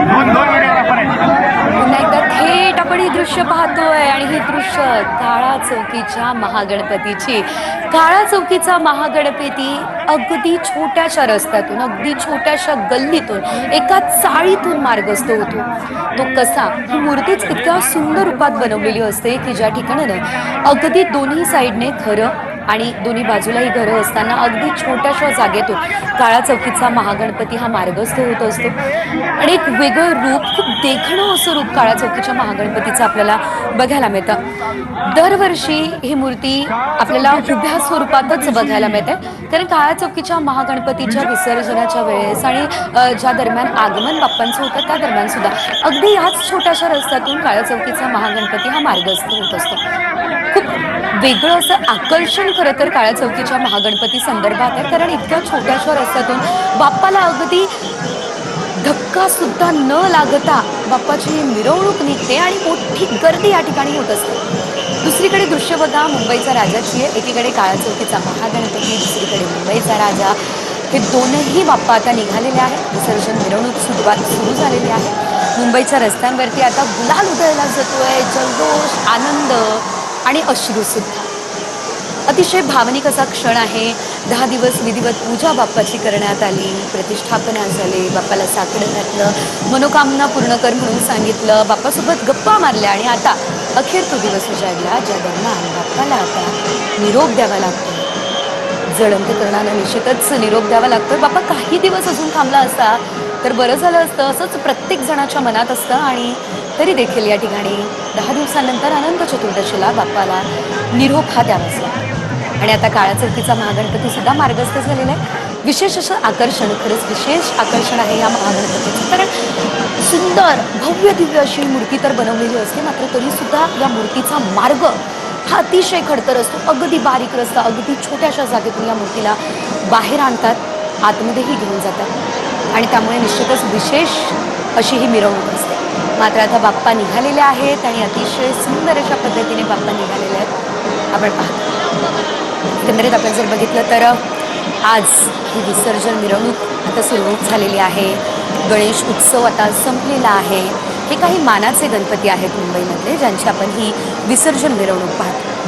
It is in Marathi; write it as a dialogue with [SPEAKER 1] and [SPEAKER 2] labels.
[SPEAKER 1] पुन्हा एकदा थेट आपण ही दृश्य पाहतोय आणि ही दृश्य काळा चौकीच्या महागणपतीची. काळा चौकीचा महागणपती अगदी छोट्याशा रस्त्यातून, अगदी छोट्याशा गल्लीतून, एका चाळीतून मार्गस्थ होतो. तो कसा? ही मूर्तीच इतक्या सुंदर रूपात बनवलेली असते की ज्या ठिकाणी ना अगदी दोन्ही साईडने घरं आणि दोन्ही बाजूलाही घरं असताना अगदी छोट्याशा जागेतून काळा चौकीचा महागणपती हा मार्गस्थ होत असतो. आणि एक वेगळं रूप, खूप देखणं असं रूप काळा चौकीच्या महागणपतीचं आपल्याला बघायला मिळतं. दरवर्षी ही मूर्ती आपल्याला उभ्या स्वरूपातच बघायला मिळते, कारण काळा चौकीच्या महागणपतीच्या विसर्जनाच्या वेळेस आणि ज्या दरम्यान आगमन बाप्पांचं होतं त्या दरम्यान सुद्धा अगदी याच छोट्याशा रस्त्यातून काळा चौकीचा महागणपती हा मार्गस्थ होत असतो. खूप वेगळं असं आकर्षण खरं तर काळ्या चौकीच्या महागणपती संदर्भात आहे, कारण इतक्या छोट्याशा रस्त्यातून बाप्पाला अगदी धक्का सुद्धा न लागता बाप्पाची मिरवणूक निघते आणि मोठी गर्दी या ठिकाणी होत असते. दुसरीकडे दृश्य बघा मुंबईचा राजाची आहे. एकीकडे काळा चौकीचा महागणपती, दुसरीकडे मुंबईचा राजा. हे दोनही बाप्पा आता निघालेले आहेत. विसर्जन मिरवणूक सुरू झालेली आहे. मुंबईच्या रस्त्यांवरती आता गुलाल उधळला जातोय, जल्लोष, आनंद आणि अश्रूसुद्धा. अतिशय भावनिक असा क्षण आहे. 10 दिवस विधिवत पूजा बाप्पाची करण्यात आली, प्रतिष्ठापना झाली, बाप्पाला साकडं घातलं, मनोकामना पूर्ण कर म्हणून सांगितलं, बाप्पासोबत गप्पा मारल्या आणि आता अखेर तो दिवस उजाडला ज्या दरम्यान बाप्पाला आता निरोप द्यावा लागतो. जडंतकरणानं निश्चितच निरोप द्यावा लागतो. बाप्पा काही दिवस अजून थांबला असता तर बरं झालं असतं, असंच प्रत्येक जणाच्या मनात असतं. आणि तरी देखील या ठिकाणी 10 दिवसानंतर अनंत चतुर्दशीला बाप्पाला निरोप हा द्यावाच लागतो. आणि आता काळा चौकीचा महागणपती सुद्धा मार्गस्थ झालेला आहे. विशेष असं आकर्षण, खरंच विशेष आकर्षण आहे या महागणपतीचं, कारण सुंदर भव्य दिव्य अशी मूर्ती तर बनवलेली असते, मात्र तरी सुद्धा या मूर्तीचा मार्ग हा अतिशय खडतर असतो. अगदी बारीक रस्ता, अगदी छोट्याशा जागेतून या मूर्तीला बाहेर आणतात, आतमध्येही घेऊन जातात आणि त्यामुळे निश्चितच विशेष अशी ही मिरवणूक असते. मात्र आता बाप्पा निघालेले आहेत आणि अतिशय सुंदर अशा पद्धतीने बाप्पा निघालेले आहेत आपण पाहतो. एकंदरीत आपण जर बघितलं तर आज ही विसर्जन मिरवणूक आता सुरू झालेली आहे. गणेश उत्सव आता संपलेला आहे. हे काही मानाचे गणपती आहेत मुंबईमधले, ज्यांची आपण ही विसर्जन मिरवणूक पाहतो.